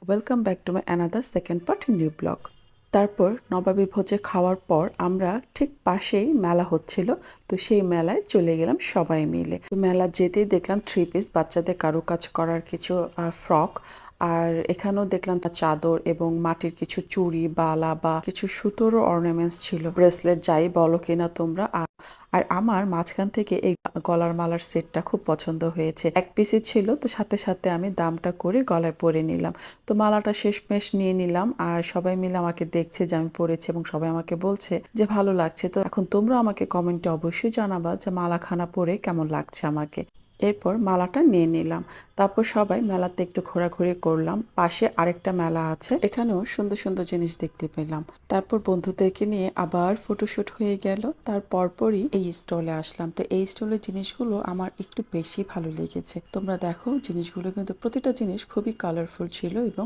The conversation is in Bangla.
Welcome back to my another second part new blog. তারপর নবাবী ভোজে খাওয়ার পর আমরা ঠিক পাশেই মেলা হচ্ছিল, তো সেই মেলায় চলে গেলাম সবাই মিলে। তো মেলা যেতেই দেখলাম 3 পিস বাচ্চাদের কারুকাজ করার কিছু ফ্রক, আর এখানেও দেখলাম তার চাদর এবং মাটির কিছু চুড়ি বালা বা কিছু সুতোরও অর্নামেন্টস ছিল, ব্রেসলেট যাই বলো কিনা তোমরা। আর আমার মাঝখান থেকে এই গলার মালার সেটটা খুব পছন্দ হয়েছে, 1 পিসই ছিল, তো সাথে সাথে আমি দামটা করে গলায় পরে নিলাম। তো মালাটা শেষমেশ নিয়ে নিলাম, আর সবাই মিলে আমাকে দেখছে যে আমি পরেছি এবং সবাই আমাকে বলছে যে ভালো লাগছে। তো এখন তোমরা আমাকে কমেন্টে অবশ্যই জানাবা যে মালাখানা পরে কেমন লাগছে আমাকে। এরপর মালাটা নিয়ে নিলাম, তারপর সবাই মেলাতে একটু ঘোরাঘুরি করলাম। পাশে আরেকটা মেলা আছে, এখানেও সুন্দর সুন্দর জিনিস দেখতে পেলাম। তারপর বন্ধুদেরকে নিয়ে আবার ফটোশুট হয়ে গেল। তার পরপরই এই স্টলে আসলাম। তো এই স্টলের জিনিসগুলো আমার একটু বেশি ভালো লেগেছে। তোমরা দেখো জিনিসগুলো কিন্তু প্রতিটা জিনিস খুবই কালারফুল ছিল এবং